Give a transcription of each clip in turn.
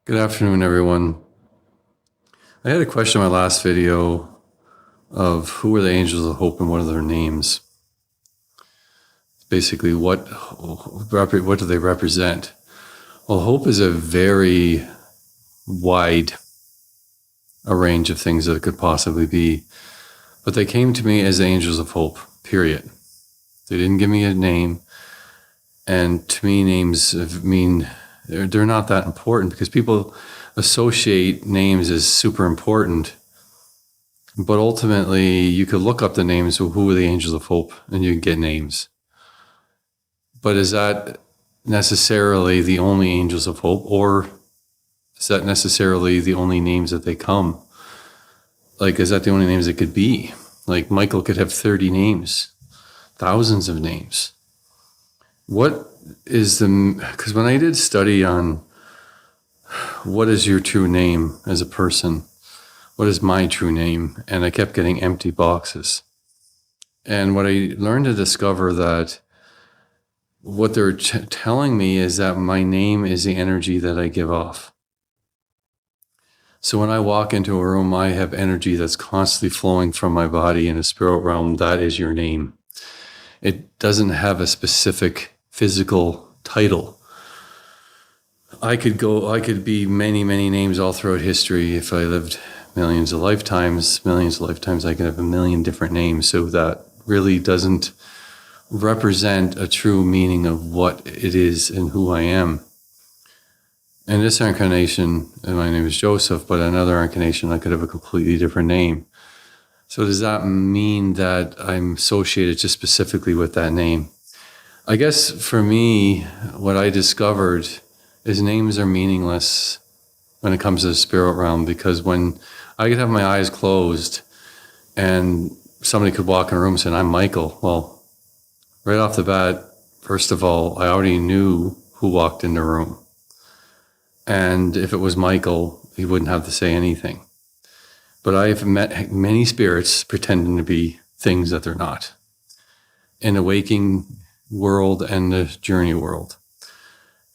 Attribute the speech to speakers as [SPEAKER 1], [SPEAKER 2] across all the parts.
[SPEAKER 1] Good afternoon, everyone. I had a question in my last video of who are the angels of hope and what are their names. Basically, what do they represent? Well, hope is a very wide a range of things that it could possibly be, but they came to me as angels of hope, period. They didn't give me a name, and to me, names mean they're not that important because people associate names as super important. But ultimately, you could look up the names of who are the angels of hope and you can get names. But is that necessarily the only angels of hope, or is that necessarily the only names that they come? Like, is that the only names it could be? Like, Michael could have 30 names, thousands of names. What is because when I did study on what is your true name as a person, what is my true name? And I kept getting empty boxes. And what I learned to discover that what they're telling me is that my name is the energy that I give off. So when I walk into a room, I have energy that's constantly flowing from my body in a spirit realm. That is your name. It doesn't have a specific physical title. I could be many, many names all throughout history. If I lived millions of lifetimes, I could have a million different names. So that really doesn't represent a true meaning of what it is and who I am. In this incarnation, my name is Joseph, but another incarnation, I could have a completely different name. So does that mean that I'm associated just specifically with that name? I guess for me, what I discovered is names are meaningless when it comes to the spirit realm, because when I could have my eyes closed and somebody could walk in a room saying, I'm Michael. Well, right off the bat, first of all, I already knew who walked in the room. And if it was Michael, he wouldn't have to say anything. But I've met many spirits pretending to be things that they're not, in the waking world and the journey world.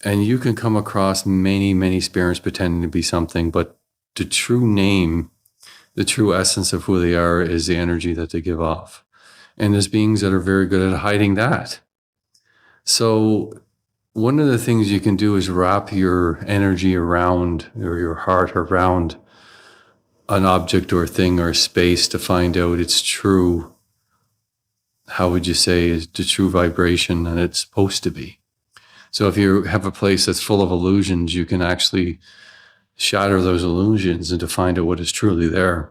[SPEAKER 1] And you can come across many, many spirits pretending to be something, but the true name, the true essence of who they are is the energy that they give off. And there's beings that are very good at hiding that. So one of the things you can do is wrap your energy around, or your heart around, an object or a thing or a space to find out its true, how would you say, is the true vibration that it's supposed to be. So if you have a place that's full of illusions, you can actually shatter those illusions and to find out what is truly there.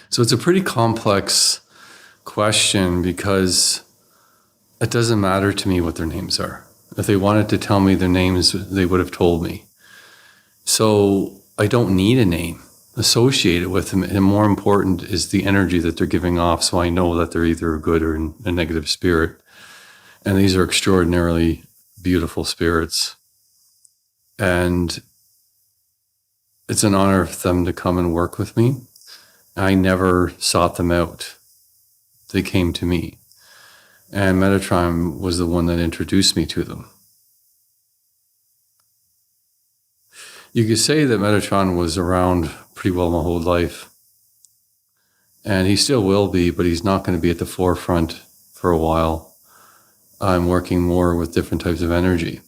[SPEAKER 1] So it's a pretty complex question, because it doesn't matter to me what their names are. If they wanted to tell me their names, they would have told me. So I don't need a name associated with them. And more important is the energy that they're giving off, so I know that they're either a good or a negative spirit. And these are extraordinarily beautiful spirits. And it's an honor for them to come and work with me. I never sought them out. They came to me. And Metatron was the one that introduced me to them. You could say that Metatron was around pretty well my whole life. And he still will be, but he's not going to be at the forefront for a while. I'm working more with different types of energy.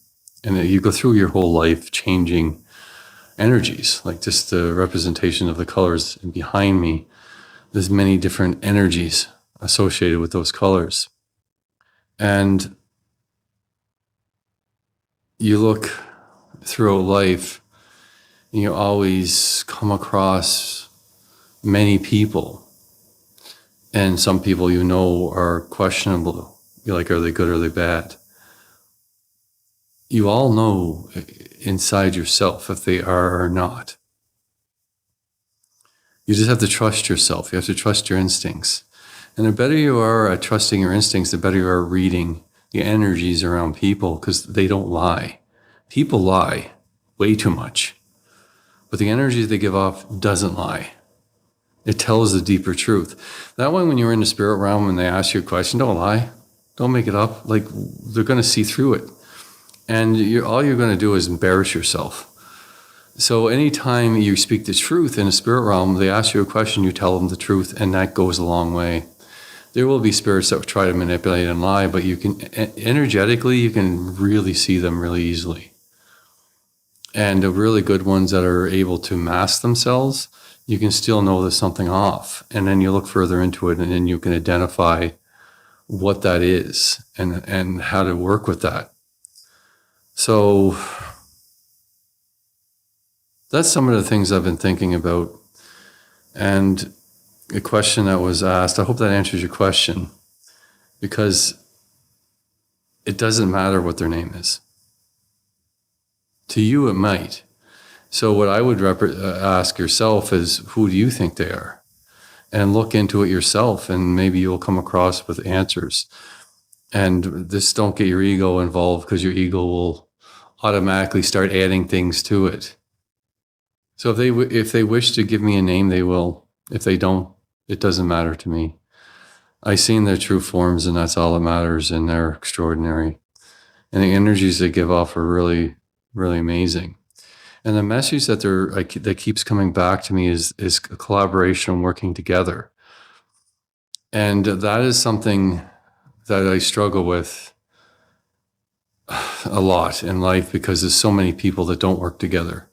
[SPEAKER 1] And you go through your whole life changing energies, like just the representation of the colors behind me. There's many different energies associated with those colors. And you look throughout life, and you always come across many people. And some people you know are questionable. You're like, are they good or are they bad? You all know inside yourself if they are or not. You just have to trust yourself. You have to trust your instincts. And the better you are at trusting your instincts, the better you are at reading the energies around people, because they don't lie. People lie way too much. But the energy they give off doesn't lie. It tells the deeper truth. That way, when you're in the spirit realm and they ask you a question, don't lie. Don't make it up. Like, they're going to see through it. And all you're going to do is embarrass yourself. So anytime you speak the truth in a spirit realm, they ask you a question, you tell them the truth, and that goes a long way. There will be spirits that try to manipulate and lie, but you can energetically, you can really see them really easily. And the really good ones that are able to mask themselves, you can still know there's something off. And then you look further into it, and then you can identify what that is and how to work with that. So that's some of the things I've been thinking about. And a question that was asked, I hope that answers your question, because it doesn't matter what their name is. To you, it might. So what I would ask yourself is, who do you think they are? And look into it yourself, and maybe you'll come across with answers. And this, don't get your ego involved, because your ego will automatically start adding things to it. So if they wish to give me a name, they will. If they don't, it doesn't matter to me. I've seen their true forms, and that's all that matters, and they're extraordinary. And the energies they give off are really, really amazing. And the message that keeps coming back to me is a collaboration and working together. And that is something that I struggle with a lot in life, because there's so many people that don't work together.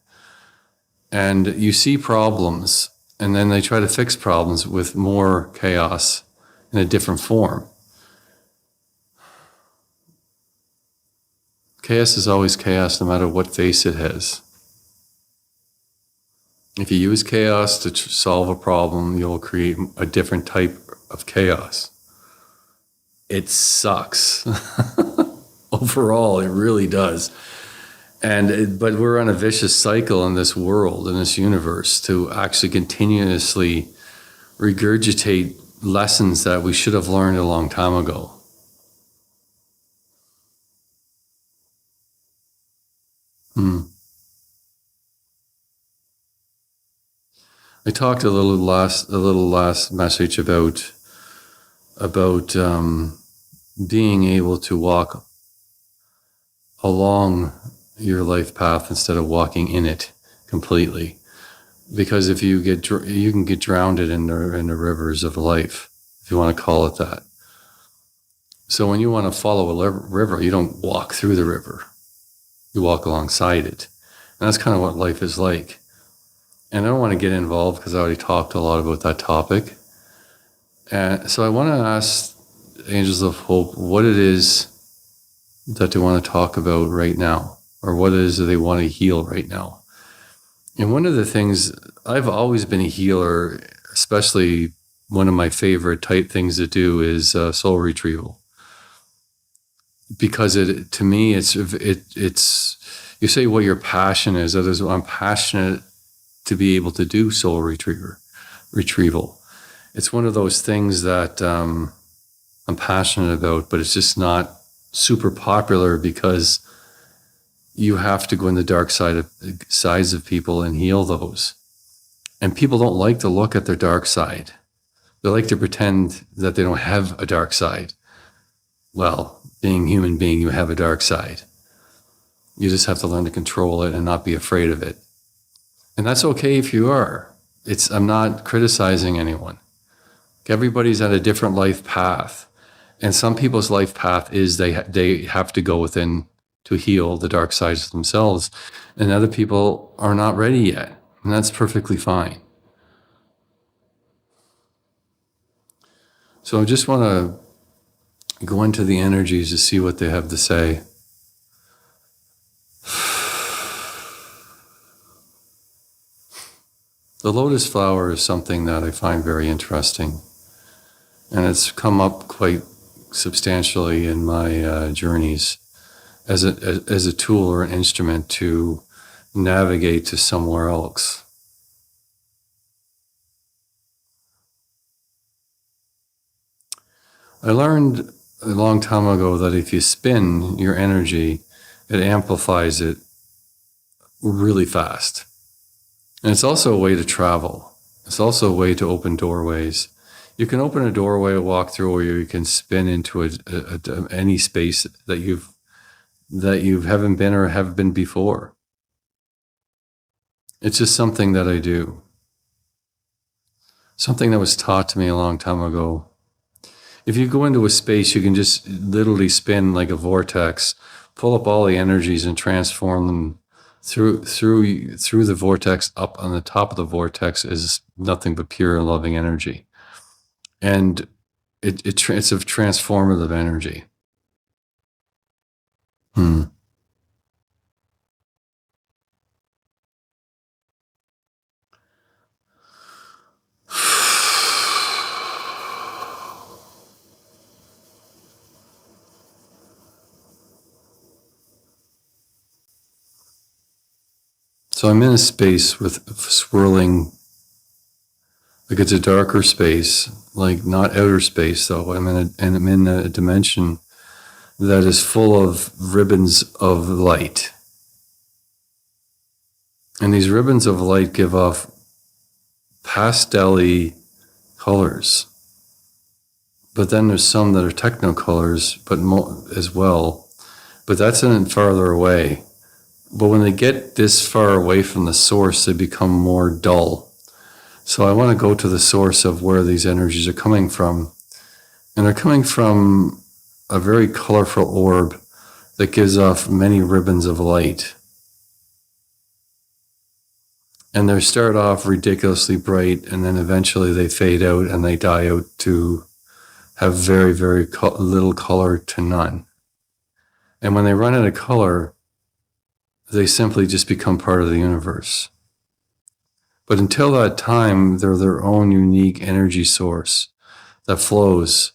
[SPEAKER 1] And you see problems, and then they try to fix problems with more chaos in a different form. Chaos is always chaos, no matter what face it has. If you use chaos to solve a problem, you'll create a different type of chaos. It sucks. Overall, it really does. But we're on a vicious cycle in this world, in this universe, to actually continuously regurgitate lessons that we should have learned a long time ago. I talked a little last message about being able to walk along your life path instead of walking in it completely, because if you can get drowned in the rivers of life, if you want to call it that. So when you want to follow a river, you don't walk through the river, you walk alongside it. And that's kind of what life is like. And I don't want to get involved, because I already talked a lot about that topic. And so I want to ask Angels of Hope what it is that they want to talk about right now, or what it is that they want to heal right now. And one of the things, I've always been a healer, especially one of my favorite type things to do is soul retrieval. Because to me, it's you say what your passion is. I'm passionate to be able to do soul retrieval. It's one of those things that I'm passionate about, but it's just not super popular, because you have to go in the dark sides of people and heal those. And people don't like to look at their dark side. They like to pretend that they don't have a dark side. Well, being a human being, you have a dark side. You just have to learn to control it and not be afraid of it. And that's okay if you are. I'm not criticizing anyone. Everybody's at a different life path. And some people's life path is they have to go within to heal the dark sides of themselves. And other people are not ready yet. And that's perfectly fine. So I just want to go into the energies to see what they have to say. The lotus flower is something that I find very interesting. And it's come up quite substantially in my journeys as a tool or an instrument to navigate to somewhere else. I learned a long time ago that if you spin your energy, it amplifies it really fast. And it's also a way to travel. It's also a way to open doorways. You can open a doorway to walk through, or you can spin into any space that you haven't been or have been before. It's just something that I do. Something that was taught to me a long time ago. If you go into a space, you can just literally spin like a vortex, pull up all the energies and transform them through the vortex. Up on the top of the vortex is nothing but pure and loving energy, and it's a transformative energy. Hmm. So I'm in a space with swirling, like it's a darker space, like not outer space though. I'm in a dimension that is full of ribbons of light. And these ribbons of light give off pastel-y colors. But then there's some that are technicolors, but as well. But that's farther away. But when they get this far away from the source, they become more dull. So I want to go to the source of where these energies are coming from. And they're coming from a very colorful orb that gives off many ribbons of light. And they start off ridiculously bright, and then eventually they fade out and they die out to have very, very little color to none. And when they run out of color, they simply just become part of the universe. But until that time, they're their own unique energy source that flows.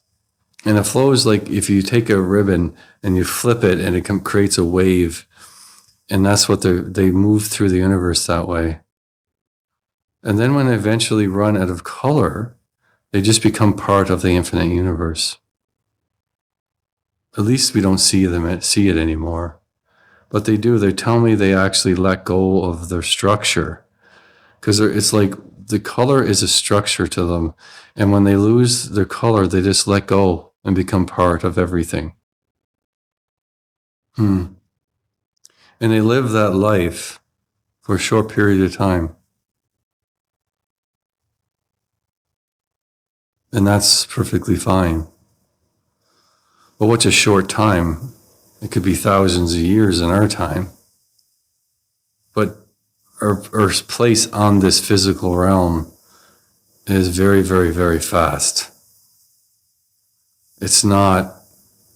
[SPEAKER 1] And it flows like if you take a ribbon and you flip it and it creates a wave. And that's what they move through the universe that way. And then when they eventually run out of color, they just become part of the infinite universe. At least we don't see it anymore. But they do. They tell me they actually let go of their structure. Because it's like the color is a structure to them. And when they lose their color, they just let go and become part of everything. And they live that life for a short period of time. And that's perfectly fine. But what's a short time? It could be thousands of years in our time. But our place on this physical realm is very, very, very fast. It's not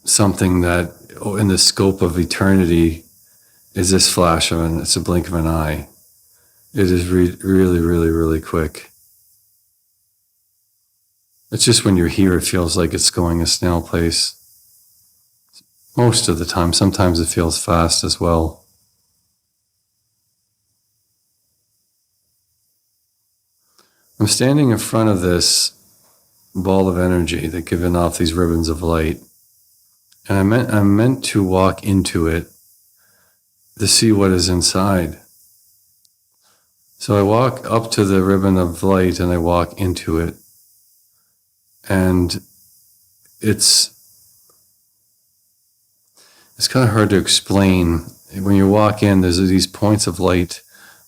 [SPEAKER 1] something that in the scope of eternity is this flash of it's a blink of an eye. It is really, really, really quick. It's just when you're here, it feels like it's going a snail pace. Most of the time, sometimes it feels fast as well. I'm standing in front of this ball of energy that given off these ribbons of light. And I'm meant to walk into it to see what is inside. So I walk up to the ribbon of light and I walk into it. And it's kind of hard to explain. When you walk in, there's these points of light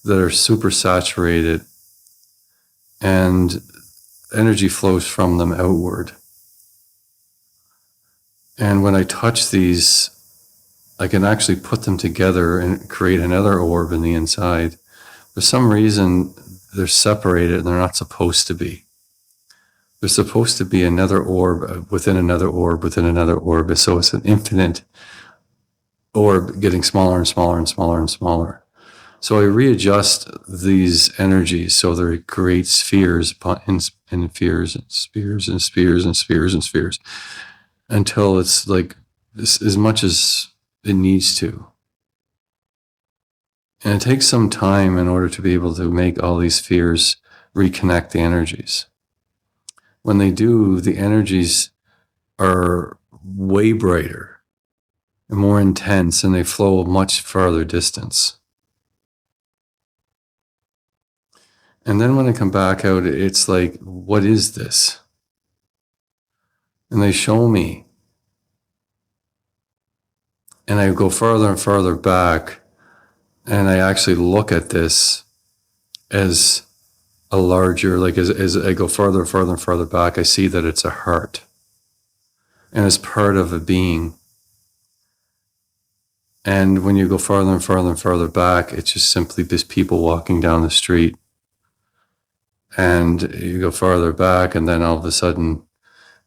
[SPEAKER 1] that are super saturated and energy flows from them outward. And when I touch these, I can actually put them together and create another orb in the inside. For some reason, they're separated and they're not supposed to be. There's supposed to be another orb within another orb within another orb. So it's an infinite orb getting smaller and smaller and smaller and smaller. So I readjust these energies so they create spheres and spheres and spheres and spheres and spheres and spheres until it's like as much as it needs to. And it takes some time in order to be able to make all these spheres reconnect the energies. When they do, the energies are way brighter and more intense, and they flow a much farther distance. And then when I come back out, it's like, what is this? And they show me. And I go farther and farther back, and I actually look at this, as a larger, like as I go farther and farther and farther back, I see that it's a heart and it's part of a being. And when you go farther and farther and farther back, it's just simply just people walking down the street. And you go farther back, and then all of a sudden,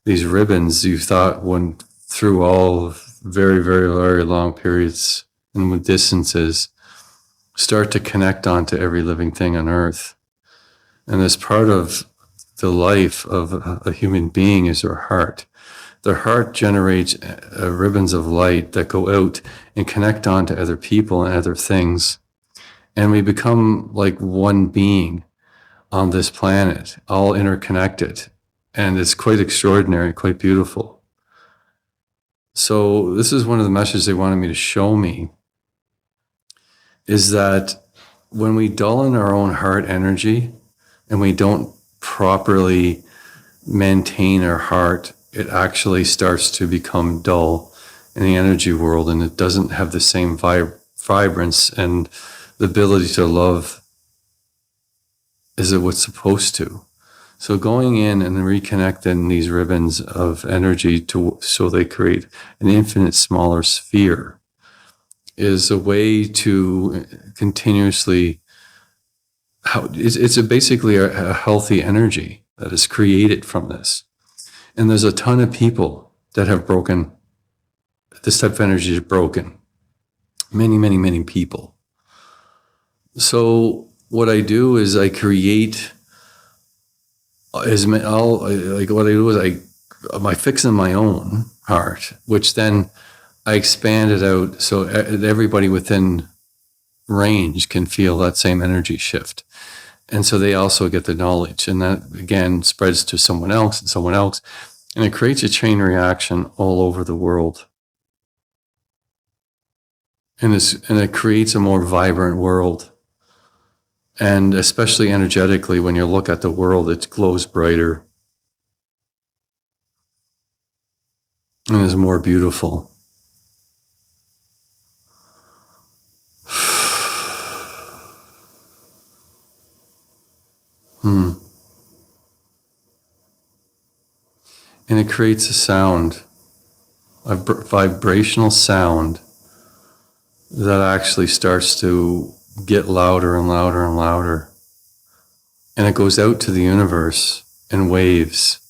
[SPEAKER 1] these ribbons you thought went through all very, very, very long periods and with distances start to connect onto every living thing on earth. And as part of the life of a human being is their heart. Their heart generates ribbons of light that go out and connect onto other people and other things. And we become like one being on this planet, all interconnected. And it's quite extraordinary, quite beautiful. So this is one of the messages they wanted me to show me, is that when we dull in our own heart energy and we don't properly maintain our heart, it actually starts to become dull in the energy world, and it doesn't have the same vibrance and the ability to love as it was supposed to. So going in and reconnecting these ribbons of energy so they create an infinite smaller sphere is a way to continuously, it's basically a healthy energy that is created from this. And there's a ton of people that have broken, this type of energy is broken. Many, many, many people. So what I do is I create, what I do is I fix in my own heart, which then I expand it out so everybody within range can feel that same energy shift. And so they also get the knowledge, and that again spreads to someone else and someone else. And it creates a chain reaction all over the world. And it creates a more vibrant world. And especially energetically, when you look at the world, it glows brighter and is more beautiful. And it creates a sound, a vibrational sound that actually starts to get louder and louder and louder. And it goes out to the universe in waves.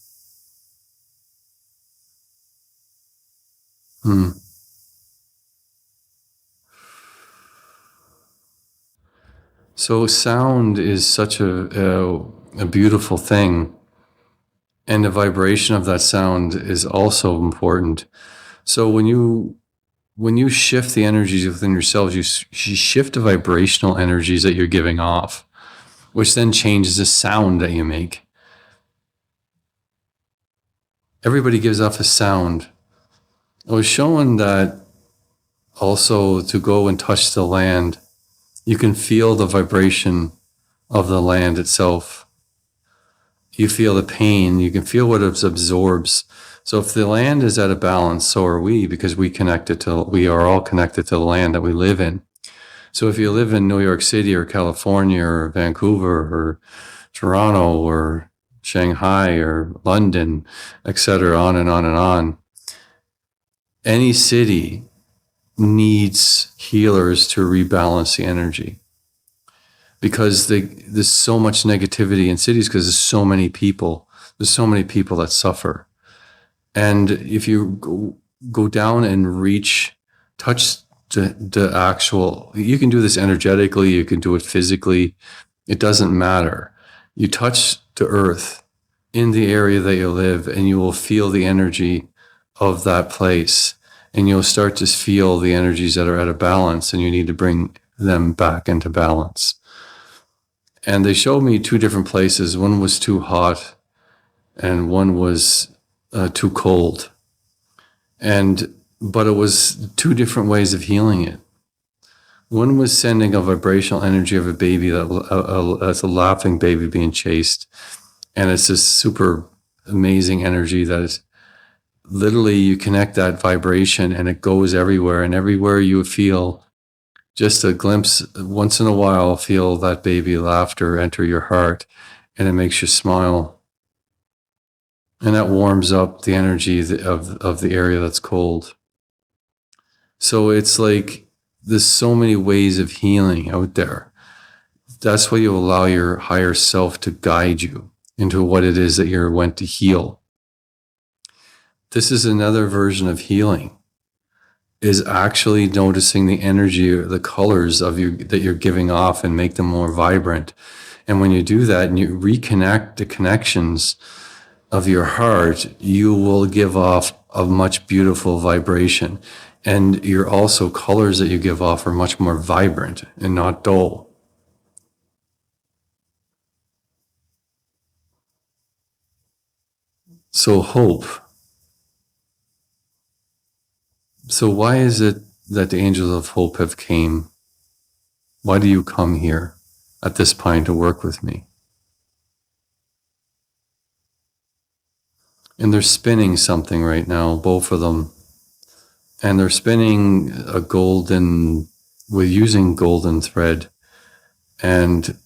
[SPEAKER 1] So sound is such a beautiful thing. And the vibration of that sound is also important. So when you shift the energies within yourselves, you shift the vibrational energies that you're giving off, which then changes the sound that you make. Everybody gives off a sound. I was shown that also to go and touch the land, you can feel the vibration of the land itself. You feel the pain, you can feel what it absorbs. So if the land is at a balance, so are we, because we are all connected to the land that we live in. So if you live in New York City or California or Vancouver or Toronto or Shanghai or London, etc., on and on and on, any city needs healers to rebalance the energy. Because there's so much negativity in cities because there's so many people. There's so many people that suffer. And if you go down and touch the actual, you can do this energetically, you can do it physically. It doesn't matter. You touch the earth in the area that you live, and you will feel the energy of that place. And you'll start to feel the energies that are out of balance, and you need to bring them back into balance. And they showed me two different places. One was too hot and one was too cold. But it was two different ways of healing it. One was sending a vibrational energy of a baby that's a laughing baby being chased. And it's this super amazing energy that is literally, you connect that vibration and it goes everywhere. And everywhere you feel Just a glimpse, once in a while, feel that baby laughter enter your heart, and it makes you smile. And that warms up the energy of the area that's cold. So it's like there's so many ways of healing out there. That's why you allow your higher self to guide you into what it is that you're meant to heal. This is another version of healing, is actually noticing the energy, the colors of you that you're giving off, and make them more vibrant. And when you do that and you reconnect the connections of your heart, you will give off a much beautiful vibration. And your also colors that you give off are much more vibrant and not dull. So hope. So why is it that the angels of hope have came? Why do you come here at this point to work with me? And they're spinning something right now, both of them. And they're spinning we're using golden thread. And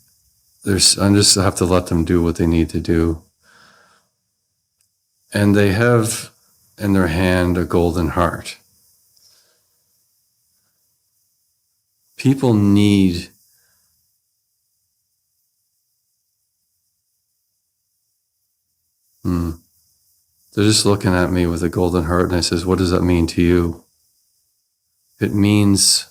[SPEAKER 1] I just have to let them do what they need to do. And they have in their hand a golden heart. People need they're just looking at me with a golden heart, and I says, what does that mean to you? It means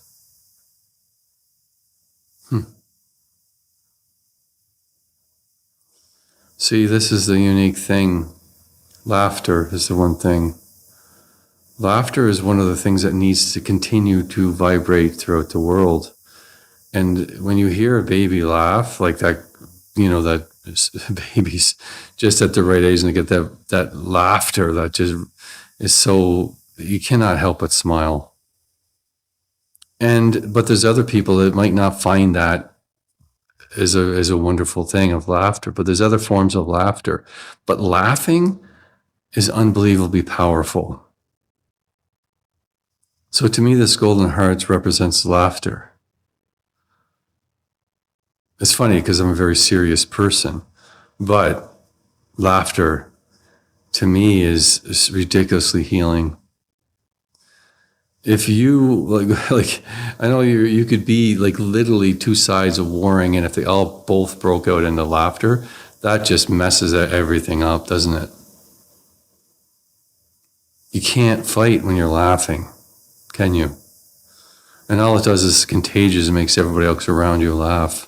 [SPEAKER 1] see, this is the unique thing. Laughter is the one thing. Laughter is one of the things that needs to continue to vibrate throughout the world. And when you hear a baby laugh like that, that baby's just at the right age and they get that laughter that just is so, you cannot help but smile. But there's other people that might not find that is a wonderful thing of laughter, but there's other forms of laughter. But laughing is unbelievably powerful. So to me, this golden heart represents laughter. It's funny because I'm a very serious person, but laughter to me is ridiculously healing. If you like I know you could be like literally two sides of warring, and if they all both broke out into laughter, that just messes everything up, doesn't it? You can't fight when you're laughing, can you? And all it does is contagious and makes everybody else around you laugh.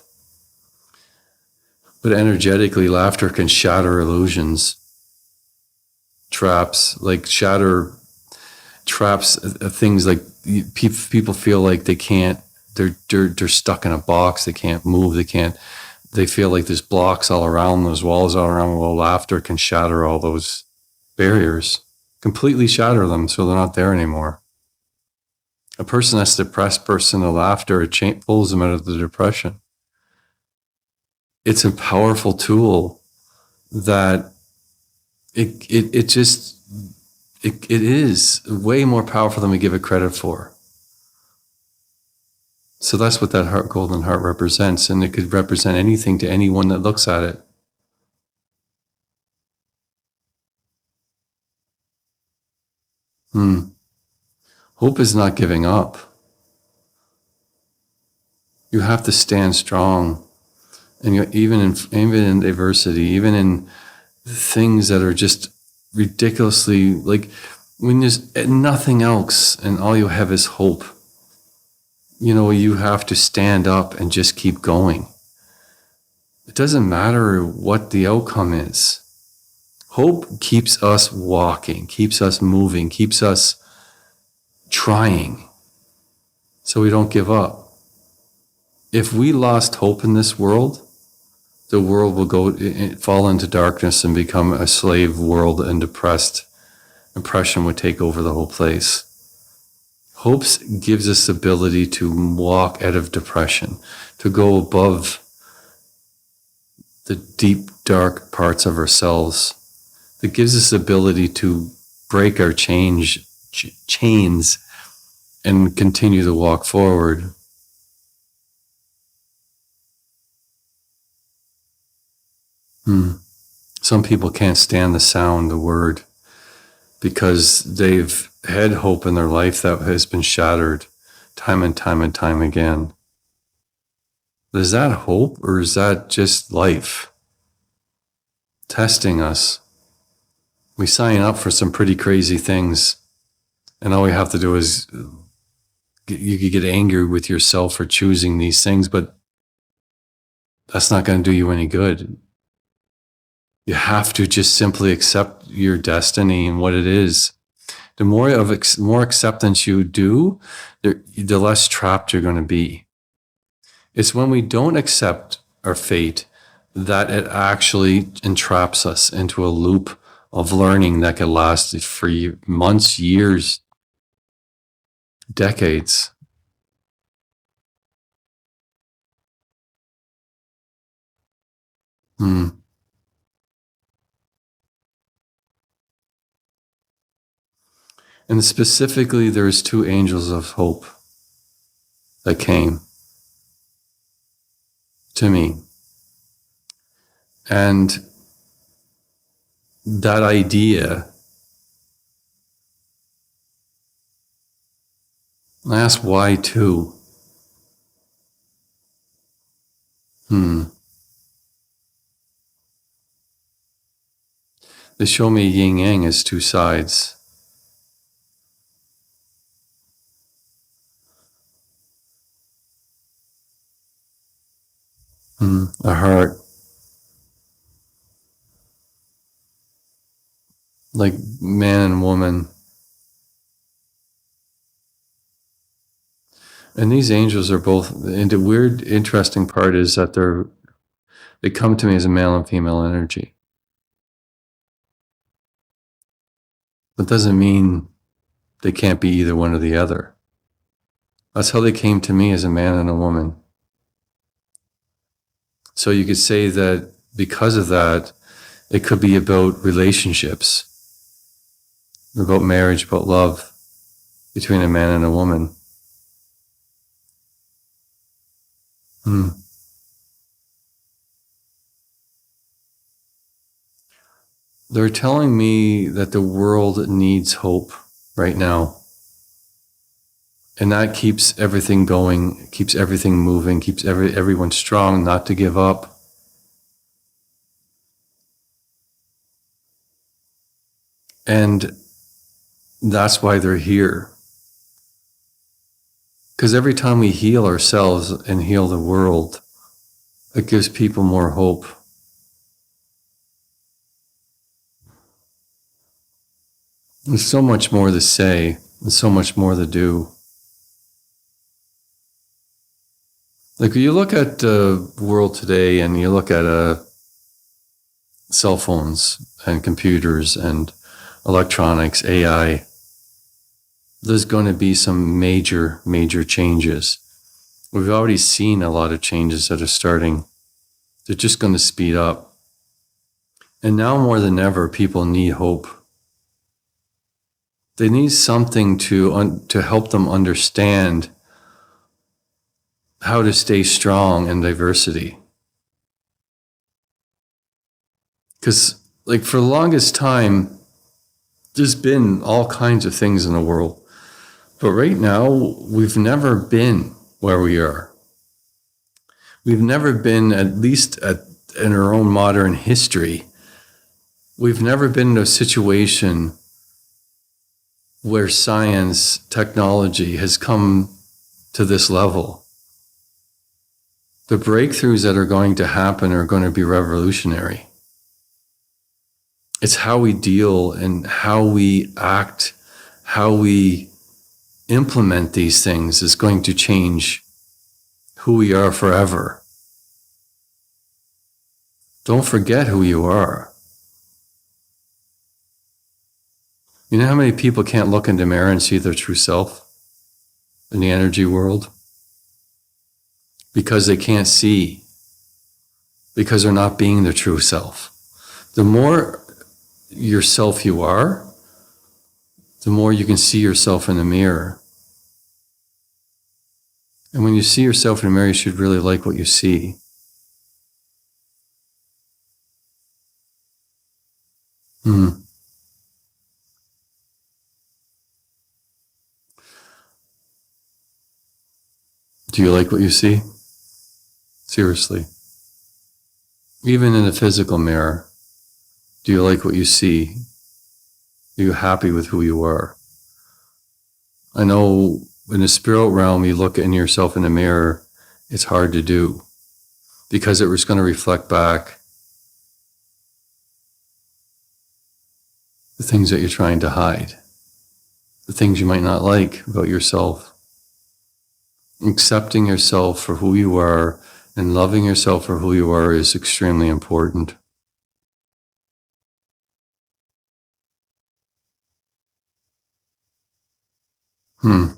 [SPEAKER 1] But energetically, laughter can shatter illusions, traps, things like people feel like they can't, they're stuck in a box, they can't move, they feel like there's blocks all around, there's walls all around. Well, laughter can shatter all those barriers, completely shatter them so they're not there anymore. A person that's depressed, person of laughter, it pulls them out of the depression. It's a powerful tool that it is way more powerful than we give it credit for. So that's what that golden heart represents, and it could represent anything to anyone that looks at it. Hope is not giving up. You have to stand strong, and even in adversity, even in things that are just ridiculously, like when there's nothing else and all you have is hope, you have to stand up and just keep going. It doesn't matter what the outcome is. Hope keeps us walking, keeps us moving, keeps us trying, so we don't give up. If we lost hope in this world, the world will fall into darkness and become a slave world, and depression would take over the whole place. Hope gives us the ability to walk out of depression, to go above the deep, dark parts of ourselves. It gives us the ability to break our chains and continue to walk forward. Some people can't stand the sound, the word, because they've had hope in their life that has been shattered time and time and time again. Is that hope, or is that just life testing us? We sign up for some pretty crazy things, and all we have to do is, you could get angry with yourself for choosing these things, but that's not going to do you any good. You have to just simply accept your destiny and what it is. The more acceptance you do, the less trapped you're going to be. It's when we don't accept our fate that it actually entraps us into a loop of learning that could last for months, years, decades. And specifically, there's two angels of hope that came to me. And that idea, I asked why two? They show me yin yang as two sides. A heart, like man and woman. And these angels are both, and the weird, interesting part is that they come to me as a male and female energy. That doesn't mean they can't be either one or the other. That's how they came to me, as a man and a woman. So you could say that because of that, it could be about relationships, about marriage, about love between a man and a woman. They're telling me that the world needs hope right now. And that keeps everything going, keeps everything moving, keeps everyone strong, not to give up. And that's why they're here. Because every time we heal ourselves and heal the world, it gives people more hope. There's so much more to say, and so much more to do. Like, you look at the world today, and you look at cell phones and computers and electronics, AI, there's going to be some major, major changes. We've already seen a lot of changes that are starting. They're just going to speed up. And now more than ever, people need hope. They need something to help them understand how to stay strong in diversity. Because, like, for the longest time, there's been all kinds of things in the world. But right now, we've never been where we are. We've never been, at least in our own modern history, we've never been in a situation where science, technology has come to this level. The breakthroughs that are going to happen are going to be revolutionary. It's how we deal and how we act, how we implement these things is going to change who we are forever. Don't forget who you are. You know how many people can't look in the mirror and see their true self in the energy world? Because they can't see. Because they're not being their true self. The more yourself you are, the more you can see yourself in the mirror. And when you see yourself in the mirror, you should really like what you see. Mm. Do you like what you see? Seriously. Even in a physical mirror, do you like what you see? Are you happy with who you are? I know in the spirit realm, you look in yourself in the mirror, it's hard to do because it was going to reflect back the things that you're trying to hide, the things you might not like about yourself. Accepting yourself for who you are and loving yourself for who you are is extremely important. Hmm.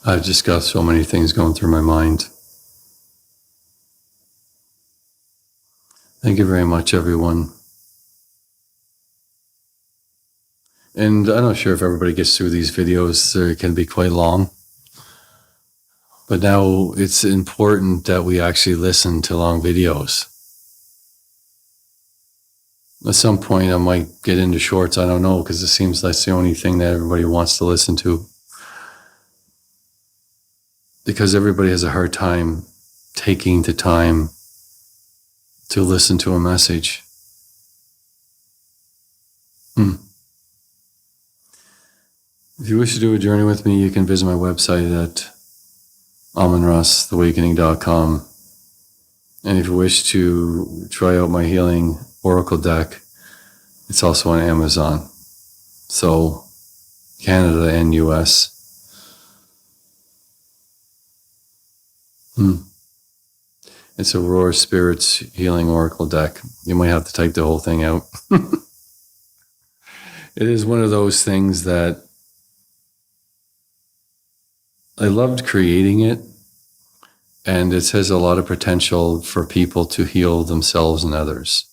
[SPEAKER 1] I've just got so many things going through my mind. Thank you very much, everyone. And I'm not sure if everybody gets through these videos. They can be quite long. But now it's important that we actually listen to long videos. At some point, I might get into shorts. I don't know, because it seems that's the only thing that everybody wants to listen to. Because everybody has a hard time taking the time to listen to a message. If you wish to do a journey with me, you can visit my website at amonrosstheawakening.com. And if you wish to try out my healing oracle deck, it's also on Amazon. So Canada and US. It's Aurora Spirits Healing Oracle deck. You might have to type the whole thing out. It is one of those things that I loved creating it, and it has a lot of potential for people to heal themselves and others.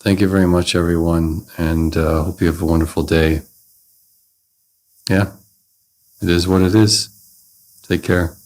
[SPEAKER 1] Thank you very much, everyone, and hope you have a wonderful day. Yeah, it is what it is. Take care.